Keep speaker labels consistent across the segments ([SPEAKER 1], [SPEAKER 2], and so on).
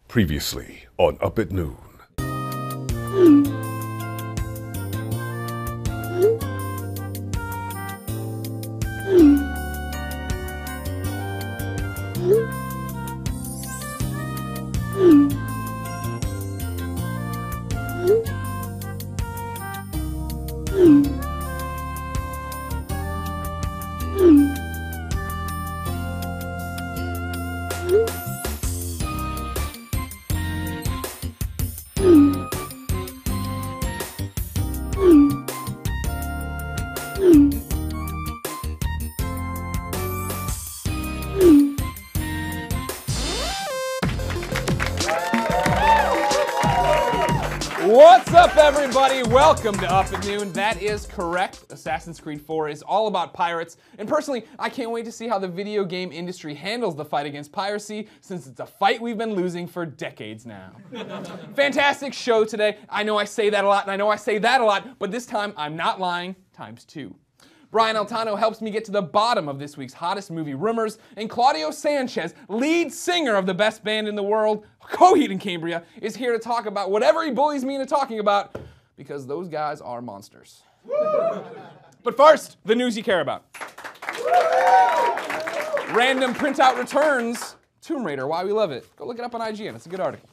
[SPEAKER 1] Previously on Up at Noon.
[SPEAKER 2] What's up, everybody? Welcome to Up at Noon. That is correct. Assassin's Creed 4 is all about pirates, and personally, I can't wait to see how the video game industry handles the fight against piracy, since it's a fight we've been losing for decades now. Fantastic show today. I know I say that a lot, and I know I say that a lot, but this time I'm not lying, times two. Brian Altano helps me get to the bottom of this week's hottest movie rumors, and Claudio Sanchez, lead singer of the best band in the world, Coheed and Cambria, is here to talk about whatever he bullies me into talking about, because those guys are monsters. But first, the news you care about. Random printout returns, Tomb Raider, why we love it. Go look it up on IGN, it's a good article.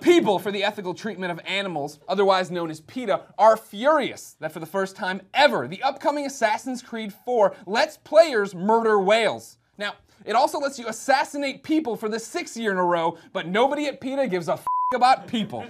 [SPEAKER 2] People for the ethical treatment of animals, otherwise known as PETA, are furious that for the first time ever, the upcoming Assassin's Creed 4 lets players murder whales. Now, it also lets you assassinate people for the 6th year in a row, but nobody at PETA gives a f about people.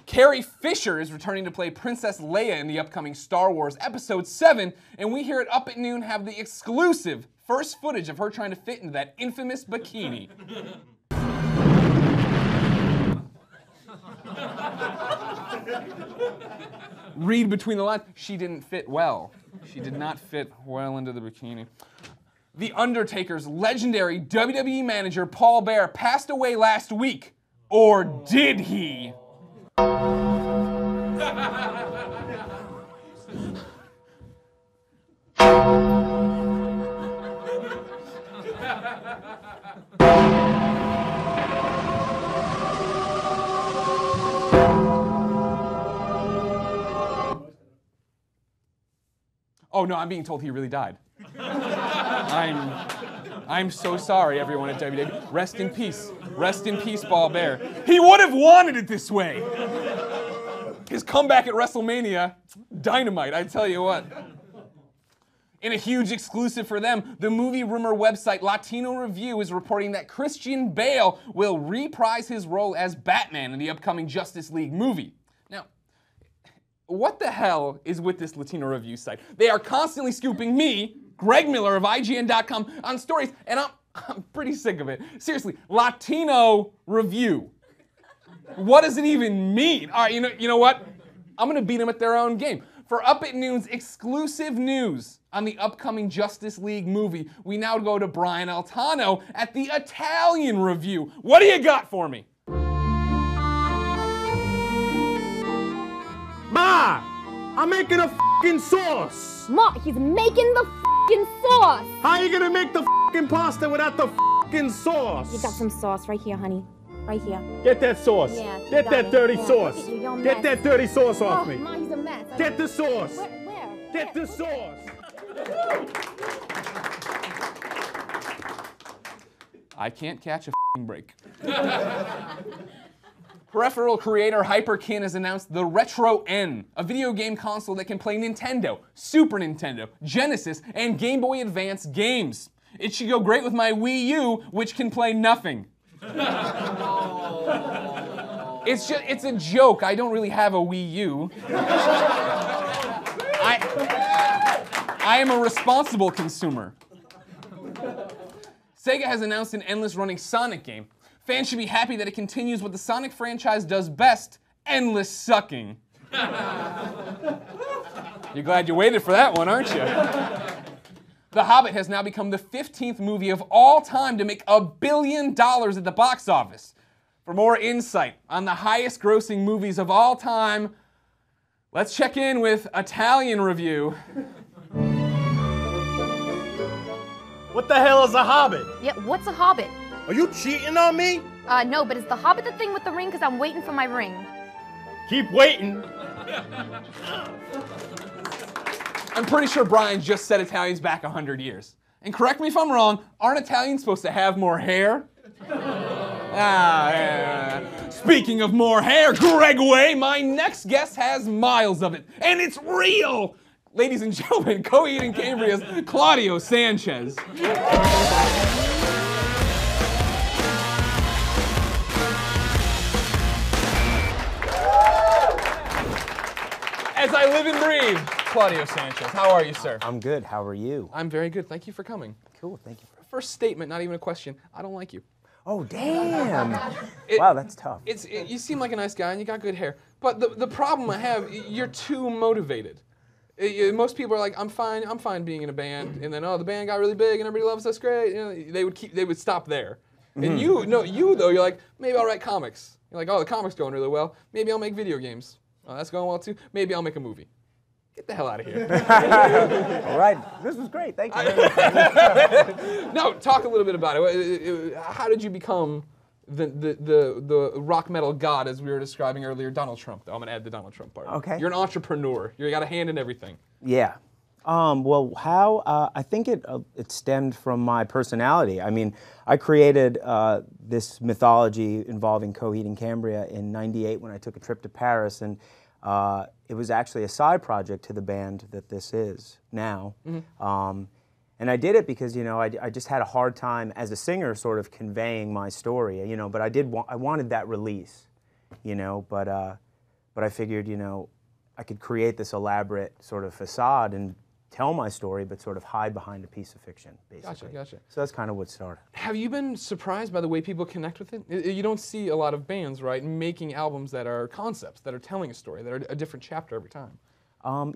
[SPEAKER 2] Carrie Fisher is returning to play Princess Leia in the upcoming Star Wars Episode 7, and we here at Up at Noon have the exclusive first footage of her trying to fit into that infamous bikini. Read between the lines, she didn't fit well. She did not fit well into the bikini. The Undertaker's legendary WWE manager, Paul Bearer, passed away last week. Or did he? Oh no, I'm being told he really died. I'm so sorry, everyone at WWE. Rest in peace. Rest in peace, Paul Bearer. He would have wanted it this way. His comeback at WrestleMania, dynamite, I tell you what. In a huge exclusive for them, the movie rumor website Latino Review is reporting that Christian Bale will reprise his role as Batman in the upcoming Justice League movie. Now, what the hell is with this Latino Review site? They are constantly scooping me, Greg Miller of IGN.com, on stories, and I'm pretty sick of it. Seriously, Latino Review. What does it even mean? All right, you know what? I'm gonna beat them at their own game. For Up at Noon's exclusive news on the upcoming Justice League movie, we now go to Brian Altano at the Italian Review. What do you got for me?
[SPEAKER 3] Ma! I'm making a f***ing sauce!
[SPEAKER 4] Ma, he's making the f***ing sauce!
[SPEAKER 3] How you gonna make the f***ing pasta without the f***ing sauce?
[SPEAKER 4] You got some sauce right here, honey. Right here.
[SPEAKER 3] Get that sauce.
[SPEAKER 4] Yeah,
[SPEAKER 3] Get that dirty sauce.
[SPEAKER 4] Look at you, you're a
[SPEAKER 3] Get
[SPEAKER 4] mess.
[SPEAKER 3] that dirty sauce off me.
[SPEAKER 4] Ma, he's a mess.
[SPEAKER 3] Get the sauce.
[SPEAKER 4] Where?
[SPEAKER 3] Get the sauce.
[SPEAKER 2] I can't catch a f***ing break. Peripheral creator Hyperkin has announced the Retro N, a video game console that can play Nintendo, Super Nintendo, Genesis, and Game Boy Advance games. It should go great with my Wii U, which can play nothing. It's a joke. I don't really have a Wii U. I am a responsible consumer. Sega has announced an endless running Sonic game. Fans should be happy that it continues what the Sonic franchise does best, endless sucking. You're glad you waited for that one, aren't you? The Hobbit has now become the 15th movie of all time to make $1 billion at the box office. For more insight on the highest grossing movies of all time, let's check in with Italian Review.
[SPEAKER 3] What the hell is a hobbit?
[SPEAKER 5] Yeah, what's a hobbit?
[SPEAKER 3] Are you cheating on me?
[SPEAKER 5] No, but is the hobbit the thing with the ring? Because I'm waiting for my ring.
[SPEAKER 3] Keep waiting.
[SPEAKER 2] I'm pretty sure Brian just set Italians back 100 years. And correct me if I'm wrong, aren't Italians supposed to have more hair? Yeah. Speaking of more hair, Gregway, my next guest has miles of it, and it's real! Ladies and gentlemen, Coheed and Cambria's Claudio Sanchez. As I live and breathe, Claudio Sanchez. How are you, sir?
[SPEAKER 6] I'm good. How are you?
[SPEAKER 2] I'm very good. Thank you for coming.
[SPEAKER 6] Cool. Thank you.
[SPEAKER 2] First statement, not even a question. I don't like you.
[SPEAKER 6] Oh, damn. Wow, that's tough.
[SPEAKER 2] You seem like a nice guy and you got good hair. But the problem I have, you're too motivated. Most people are like, I'm fine being in a band, and then, oh, the band got really big and everybody loves us, great. You know, they would stop there. And you though, you're like, maybe I'll write comics. You're like, oh, the comic's going really well. Maybe I'll make video games. Oh, that's going well too. Maybe I'll make a movie. Get the hell out of here.
[SPEAKER 6] All right, this was great. Thank you.
[SPEAKER 2] No, talk a little bit about it. How did you become the rock metal god, as we were describing earlier, Donald Trump? I'm gonna add the Donald Trump part.
[SPEAKER 6] Okay.
[SPEAKER 2] You're an entrepreneur. You got a hand in everything.
[SPEAKER 6] Yeah. Well, how? I think it stemmed from my personality. I mean, I created this mythology involving Coheed and Cambria in '98 when I took a trip to Paris, and it was actually a side project to the band that this is now. And I did it because, you know, I just had a hard time as a singer sort of conveying my story, you know, but I wanted that release, you know, but I figured, you know, I could create this elaborate sort of facade and tell my story, but sort of hide behind a piece of fiction, basically.
[SPEAKER 2] Gotcha.
[SPEAKER 6] So that's kind of what started.
[SPEAKER 2] Have you been surprised by the way people connect with it? You don't see a lot of bands, right, making albums that are concepts, that are telling a story, that are a different chapter every time.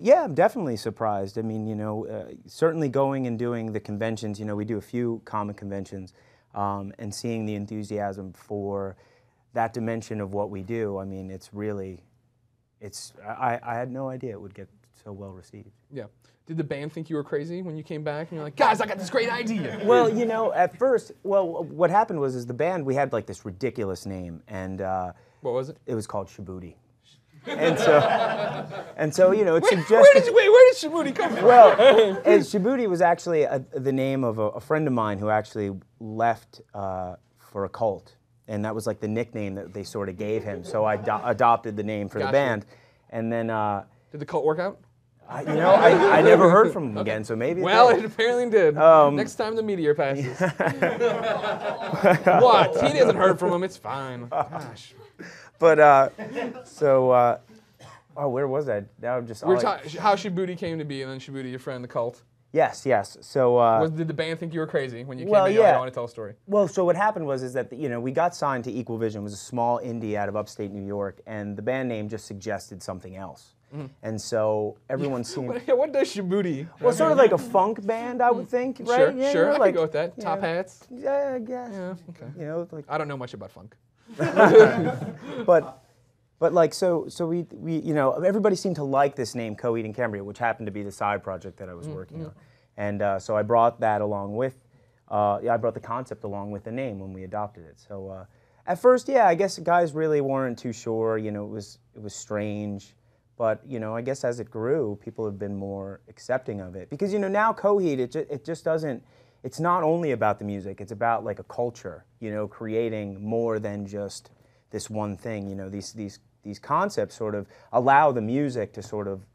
[SPEAKER 6] Yeah, I'm definitely surprised. I mean, you know, certainly going and doing the conventions, you know, we do a few comic conventions, and seeing the enthusiasm for that dimension of what we do, I mean, it's really, I had no idea it would get so well received.
[SPEAKER 2] Yeah. Did the band think you were crazy when you came back and you're like, guys, I got this great idea?
[SPEAKER 6] Well, you know, at first, what happened was the band, we had like this ridiculous name, and
[SPEAKER 2] what was it?
[SPEAKER 6] It was called Shibuti. And so, you know, it suggested.
[SPEAKER 2] Where did Shibuti come from?
[SPEAKER 6] Well, Shibuti was actually the name of a friend of mine who actually left for a cult, and that was like the nickname that they sort of gave him. So I adopted the name for the band, and then.
[SPEAKER 2] Did the cult work out?
[SPEAKER 6] You know, I never heard from him again, so maybe.
[SPEAKER 2] It apparently did. Next time the meteor passes. What? He hasn't heard from him. It's fine. Gosh.
[SPEAKER 6] But where was I? Now I'm just.
[SPEAKER 2] We're talking how Shibuti came to be, and then Shibuti, your friend, the cult.
[SPEAKER 6] Yes. So.
[SPEAKER 2] Did the band think you were crazy when you came?
[SPEAKER 6] Yeah.
[SPEAKER 2] I want to tell a story.
[SPEAKER 6] Well, so what happened is that you know we got signed to Equal Vision, it was a small indie out of upstate New York, and the band name just suggested something else. And so everyone seemed.
[SPEAKER 2] What does Shibuti?
[SPEAKER 6] Well, sort of like a funk band, I would think, right?
[SPEAKER 2] Sure. I
[SPEAKER 6] like,
[SPEAKER 2] could go with that. Top hats.
[SPEAKER 6] Yeah, I guess.
[SPEAKER 2] Yeah. Okay.
[SPEAKER 6] You know, like.
[SPEAKER 2] I don't know much about funk.
[SPEAKER 6] But like so we you know everybody seemed to like this name Coheed and Cambria, which happened to be the side project that I was working on, and so I brought that along with I brought the concept along with the name when we adopted it. So at first, yeah, I guess guys really weren't too sure. You know, it was strange, but you know, I guess as it grew, people have been more accepting of it because you know now Coheed it just doesn't. It's not only about the music, it's about like a culture, you know, creating more than just this one thing. You know, these concepts sort of allow the music to sort of,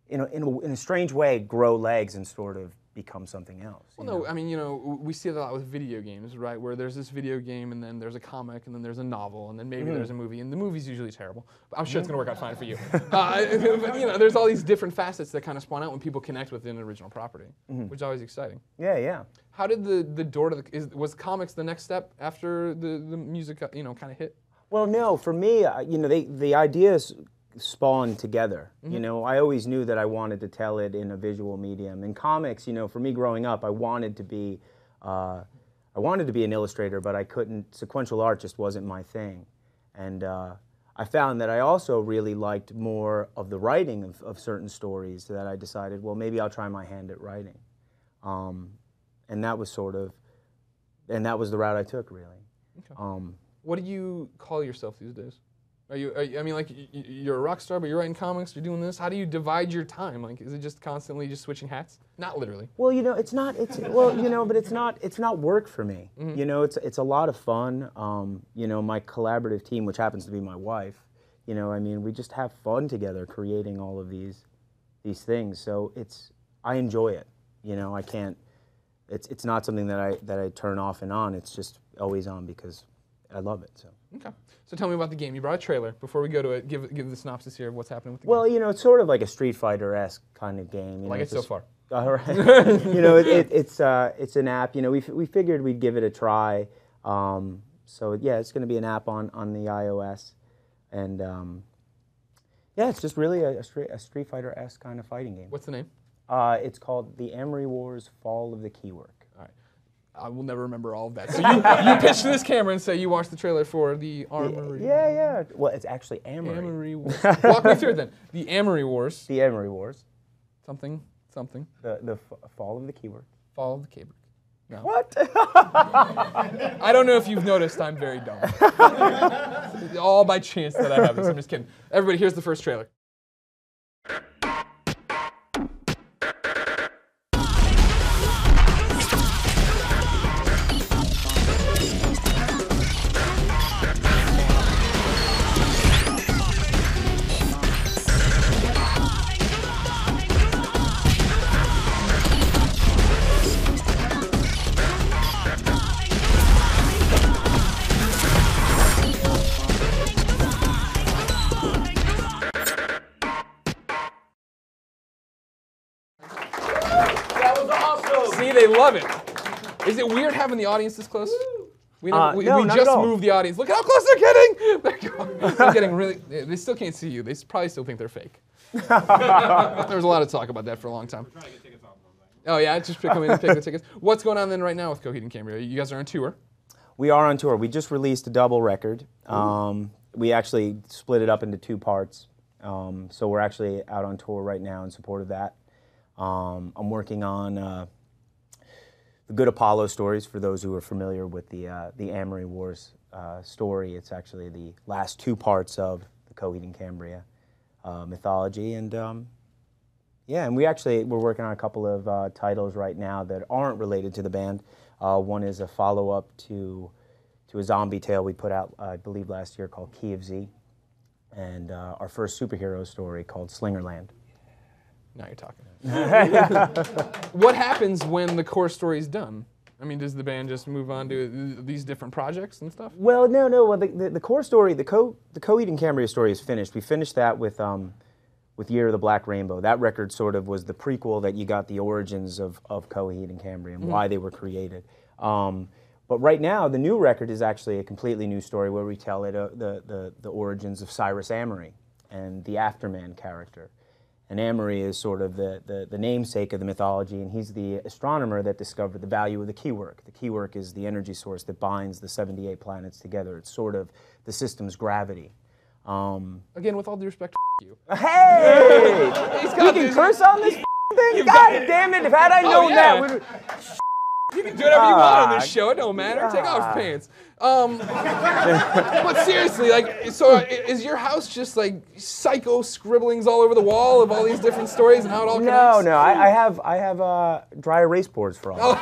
[SPEAKER 6] in a strange way, grow legs and sort of become something else.
[SPEAKER 2] Well, no, I mean, you know, we see that a lot with video games, right? Where there's this video game, and then there's a comic, and then there's a novel, and then maybe there's a movie, and the movie's usually terrible. But I'm sure it's going to work out fine for you. But, you know, there's all these different facets that kind of spawn out when people connect with an original property, which is always exciting.
[SPEAKER 6] Yeah.
[SPEAKER 2] How did the door to was comics the next step after the music, you know, kind of hit?
[SPEAKER 6] Well, no, for me, you know, the ideas spawned together. You know, I always knew that I wanted to tell it in a visual medium. In comics, you know, for me growing up, I wanted to be an illustrator, but I couldn't. Sequential art just wasn't my thing, and I found that I also really liked more of the writing of certain stories. That I decided, well, maybe I'll try my hand at writing. and that was sort of, and that was the route I took, really.
[SPEAKER 2] Okay. What do you call yourself these days? I mean, like, you're a rock star, but you're writing comics, you're doing this. How do you divide your time? Like, is it just constantly just switching hats? Not literally.
[SPEAKER 6] Well, you know, but it's not work for me. Mm-hmm. You know, it's a lot of fun. You know, my collaborative team, which happens to be my wife, you know, I mean, we just have fun together creating all of these things. So I enjoy it. You know, I can't, it's not something that I turn off and on. It's just always on because I love it. So.
[SPEAKER 2] Okay. So tell me about the game. You brought a trailer. Before we go to it, give the synopsis here of what's happening with the game.
[SPEAKER 6] Well, you know, it's sort of like a Street Fighter-esque kind of game. You
[SPEAKER 2] like
[SPEAKER 6] know,
[SPEAKER 2] it so far.
[SPEAKER 6] All right. You know, it's an app. You know, we figured we'd give it a try. So yeah, it's going to be an app on the iOS, and yeah, it's just really a Street Fighter-esque kind of fighting game.
[SPEAKER 2] What's the name?
[SPEAKER 6] It's called the Amory Wars: Fall of the Keywork.
[SPEAKER 2] All right. I will never remember all of that. So you pitch to this camera and say you watched the trailer for the Amory.
[SPEAKER 6] Yeah. Well, it's actually Amory.
[SPEAKER 2] Amory Wars. Walk me through it then. The Amory Wars.
[SPEAKER 6] The Amory Wars.
[SPEAKER 2] Something.
[SPEAKER 6] The Fall of the Keywork.
[SPEAKER 2] Fall of the Keywork. No.
[SPEAKER 6] What?
[SPEAKER 2] I don't know if you've noticed, I'm very dumb. All by chance that I have this. I'm just kidding. Everybody, here's the first trailer. See, they love it. Is it weird having the audience this close? We just moved the audience. Look how close they're getting. They're getting really. They still can't see you. They probably still think they're fake. There was a lot of talk about that for a long time.
[SPEAKER 7] We're trying to get tickets off them.
[SPEAKER 2] Oh yeah, just come in and pick the tickets. What's going on then right now with Coheed and Cambria? You guys are on tour.
[SPEAKER 6] We are on tour. We just released a double record. We actually split it up into 2 parts. So we're actually out on tour right now in support of that. I'm working on the Good Apollo stories, for those who are familiar with the Amory Wars story. It's actually the last 2 parts of the Coheed and Cambria mythology, and yeah, and we're working on a couple of titles right now that aren't related to the band. One is a follow-up to a zombie tale we put out, I believe, last year called Key of Z, and our first superhero story called Slingerland.
[SPEAKER 2] Now you're talking. What happens when the core story is done? I mean, does the band just move on to these different projects and stuff?
[SPEAKER 6] Well, no. Well, the core story, the Coheed and Cambria story is finished. We finished that with Year of the Black Rainbow. That record sort of was the prequel that you got the origins of Coheed and Cambria and why they were created. But right now, the new record is actually a completely new story where we tell it the origins of Cyrus Amory and the Afterman character. And Amory is sort of the namesake of the mythology, and he's the astronomer that discovered the value of the keywork. The keywork is the energy source that binds the 78 planets together. It's sort of the system's gravity.
[SPEAKER 2] Again, with all due respect, you.
[SPEAKER 6] Hey! You can curse on this thing? God damn it, if had I known that...
[SPEAKER 2] You can do whatever you want on this show. It don't matter. Take off your pants. But seriously, like, so is your house just like psycho scribblings all over the wall of all these different stories and how it all connects?
[SPEAKER 6] No. I have dry erase boards for all.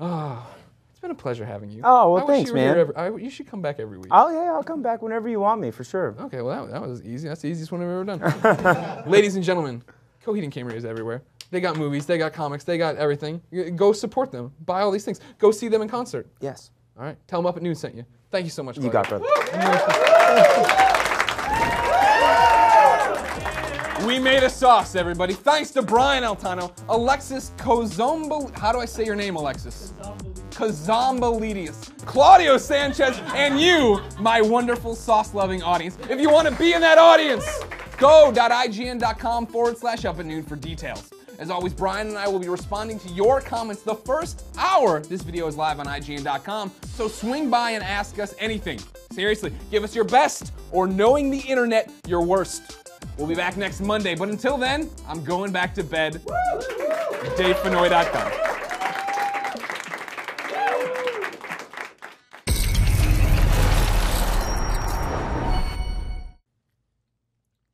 [SPEAKER 2] It's been a pleasure having you.
[SPEAKER 6] Oh, well, thanks, man.
[SPEAKER 2] You should come back every week.
[SPEAKER 6] Oh, yeah, I'll come back whenever you want me, for sure.
[SPEAKER 2] Okay, well, that was easy. That's the easiest one I've ever done. Ladies and gentlemen, Coheed and Cambria is everywhere. They got movies, they got comics, they got everything. Go support them. Buy all these things. Go see them in concert.
[SPEAKER 6] Yes.
[SPEAKER 2] All right. Tell them Up at Noon sent you. Thank you so much, Claudio.
[SPEAKER 6] You got it, brother.
[SPEAKER 2] We made a sauce, everybody. Thanks to Brian Altano, Alexis Kozombo. How do I say your name, Alexis? Kazambalides, Claudio Sanchez, and you, my wonderful sauce-loving audience. If you want to be in that audience, go.ign.com/upatnoon for details. As always, Brian and I will be responding to your comments the first hour. This video is live on IGN.com, so swing by and ask us anything. Seriously, give us your best, or knowing the internet, your worst. We'll be back next Monday, but until then, I'm going back to bed. DaveFenoy.com.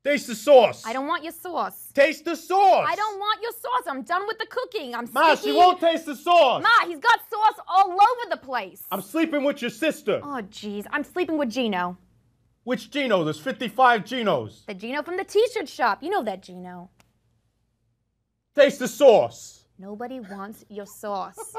[SPEAKER 3] Taste the sauce.
[SPEAKER 5] I don't want your sauce.
[SPEAKER 3] Taste the sauce.
[SPEAKER 5] I don't want your sauce. I'm done with the cooking. I'm
[SPEAKER 3] Ma,
[SPEAKER 5] sticky.
[SPEAKER 3] she won't taste the sauce.
[SPEAKER 5] Ma, he's got sauce all over the place.
[SPEAKER 3] I'm sleeping with your sister.
[SPEAKER 5] Oh, jeez. I'm sleeping with Gino.
[SPEAKER 3] Which Gino? There's 55 Ginos.
[SPEAKER 5] The Gino from the t-shirt shop. You know that Gino.
[SPEAKER 3] Taste the sauce.
[SPEAKER 5] Nobody wants your sauce.